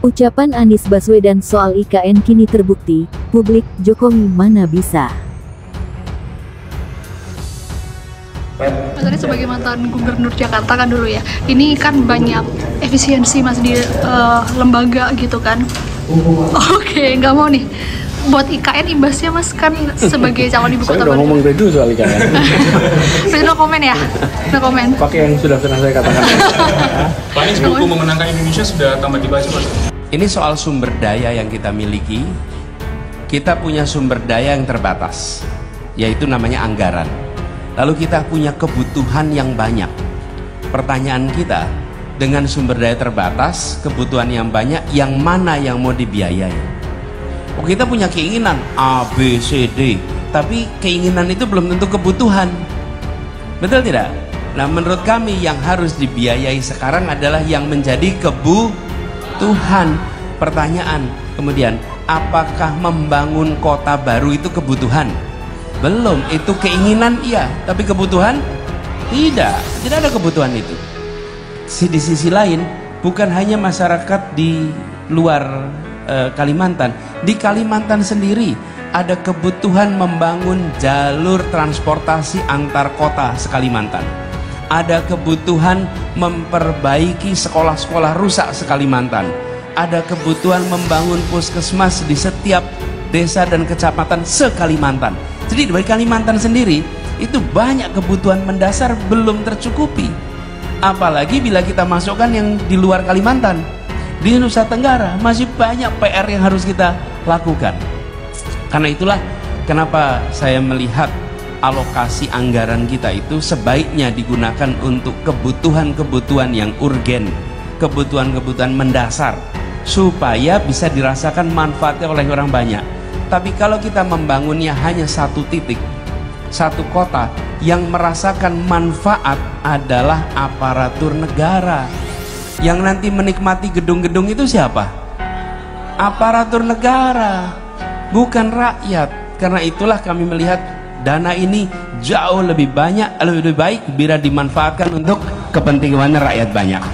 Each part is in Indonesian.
Ucapan Anies Baswedan soal IKN kini terbukti, publik Jokowi mana bisa. Mas Anies sebagai mantan gubernur Jakarta kan dulu ya, ini kan banyak efisiensi mas di lembaga gitu kan. Oke, nggak mau nih. Buat IKN imbasnya mas kan sebagai calon ibu kota. Saya udah ngomong dari dulu soal IKN. Berarti no komen ya? No komen. Pakai yang sudah pernah saya katakan. Pak Anies, buku memenangkan Indonesia sudah tamat dibaca mas? Ini soal sumber daya yang kita miliki. Kita punya sumber daya yang terbatas, yaitu namanya anggaran. Lalu kita punya kebutuhan yang banyak. Pertanyaan kita, dengan sumber daya terbatas, kebutuhan yang banyak, yang mana yang mau dibiayai? Oh, kita punya keinginan A, B, C, D, tapi keinginan itu belum tentu kebutuhan. Betul tidak? Nah, menurut kami yang harus dibiayai sekarang adalah yang menjadi kebutuhan. Pertanyaan kemudian, apakah membangun kota baru itu kebutuhan? Belum, itu keinginan iya, tapi kebutuhan tidak ada kebutuhan itu. Di sisi lain, bukan hanya masyarakat di luar Kalimantan, di Kalimantan sendiri ada kebutuhan membangun jalur transportasi antar kota se-Kalimantan. Ada kebutuhan memperbaiki sekolah-sekolah rusak se-Kalimantan. Ada kebutuhan membangun puskesmas di setiap desa dan kecamatan se-Kalimantan. Jadi dari Kalimantan sendiri itu banyak kebutuhan mendasar belum tercukupi. Apalagi bila kita masukkan yang di luar Kalimantan, di Nusa Tenggara masih banyak PR yang harus kita lakukan. Karena itulah kenapa saya melihat alokasi anggaran kita itu sebaiknya digunakan untuk kebutuhan-kebutuhan yang urgen, kebutuhan-kebutuhan mendasar, supaya bisa dirasakan manfaatnya oleh orang banyak. Tapi kalau kita membangunnya hanya satu titik, satu kota, yang merasakan manfaat adalah aparatur negara. Yang nanti menikmati gedung-gedung itu siapa? Aparatur negara, bukan rakyat. Karena itulah kami melihat dana ini jauh lebih banyak, lebih baik bila dimanfaatkan untuk kepentingan rakyat banyak.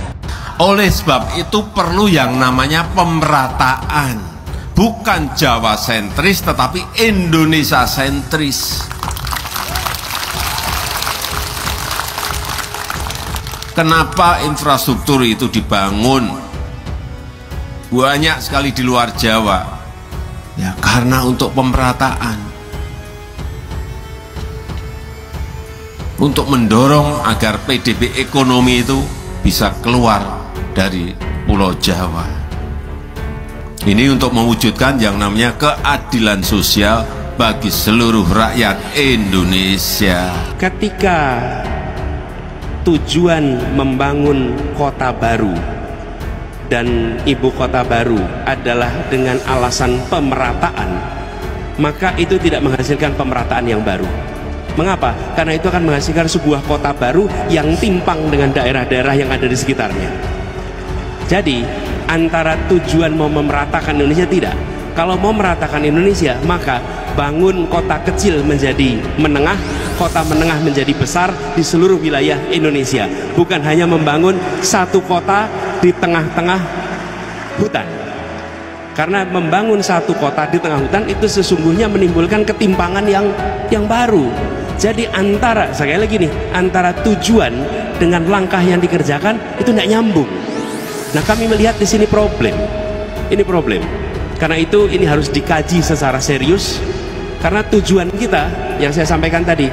Oleh sebab itu perlu yang namanya pemerataan. Bukan Jawa sentris tetapi Indonesia sentris. Kenapa infrastruktur itu dibangun banyak sekali di luar Jawa? Ya karena untuk pemerataan, untuk mendorong agar PDB ekonomi itu bisa keluar dari Pulau Jawa. Ini untuk mewujudkan yang namanya keadilan sosial bagi seluruh rakyat Indonesia. Ketika tujuan membangun kota baru dan ibu kota baru adalah dengan alasan pemerataan, maka itu tidak menghasilkan pemerataan yang baru. Mengapa? Karena itu akan menghasilkan sebuah kota baru yang timpang dengan daerah-daerah yang ada di sekitarnya. Jadi antara tujuan mau memeratakan Indonesia tidak. Kalau mau meratakan Indonesia, maka bangun kota kecil menjadi menengah, kota menengah menjadi besar di seluruh wilayah Indonesia. Bukan hanya membangun satu kota di tengah-tengah hutan. Karena membangun satu kota di tengah hutan itu sesungguhnya menimbulkan ketimpangan yang baru. Jadi antara, sekali lagi nih, antara tujuan dengan langkah yang dikerjakan itu tidak nyambung. Nah, kami melihat di sini problem. Ini problem. Karena itu ini harus dikaji secara serius. Karena tujuan kita yang saya sampaikan tadi,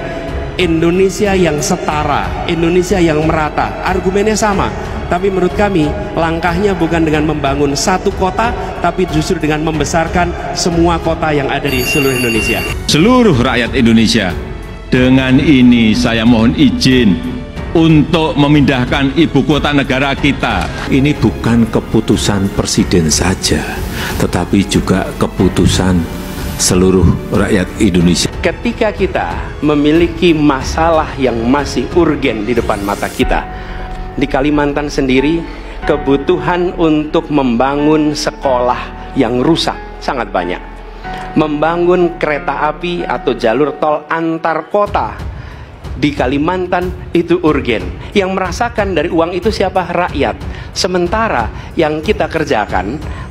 Indonesia yang setara, Indonesia yang merata. Argumennya sama. Tapi menurut kami langkahnya bukan dengan membangun satu kota, tapi justru dengan membesarkan semua kota yang ada di seluruh Indonesia. Seluruh rakyat Indonesia, dengan ini saya mohon izin untuk memindahkan ibu kota negara kita. Ini bukan keputusan presiden saja, tetapi juga keputusan seluruh rakyat Indonesia. Ketika kita memiliki masalah yang masih urgen di depan mata kita, di Kalimantan sendiri kebutuhan untuk membangun sekolah yang rusak sangat banyak. Membangun kereta api atau jalur tol antar kota di Kalimantan itu urgen. Yang merasakan dari uang itu siapa? Rakyat. Sementara yang kita kerjakan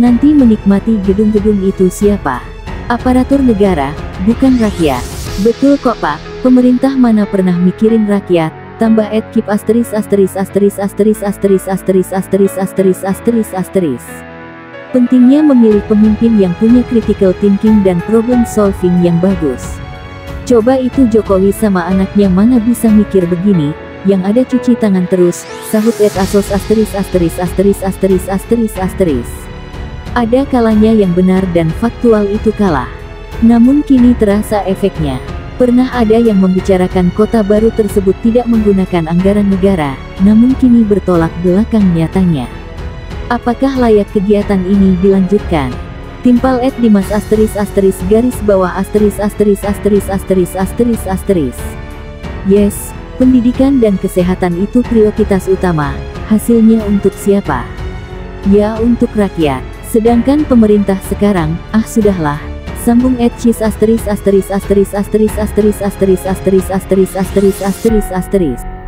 nanti menikmati gedung-gedung itu siapa? Aparatur negara, bukan rakyat. Betul kok Pak, pemerintah mana pernah mikirin rakyat? Tambah @keep ********************************************************************************************************************************************************************************************************************Pentingnya memilih pemimpin yang punya critical thinking dan problem solving yang bagus. Coba itu Jokowi sama anaknya mana bisa mikir begini, yang ada cuci tangan terus, sahut @asos ******************************. Ada kalanya yang benar dan faktual itu kalah. Namun kini terasa efeknya. Pernah ada yang membicarakan kota baru tersebut tidak menggunakan anggaran negara, namun kini bertolak belakang nyatanya. Apakah layak kegiatan ini dilanjutkan? Timpal @dimas ****************************. Yes, pendidikan dan kesehatan itu prioritas utama. Hasilnya untuk siapa? Ya untuk rakyat. Sedangkan pemerintah sekarang, sudahlah. Sambung @cis *****************************************************************************************************************cis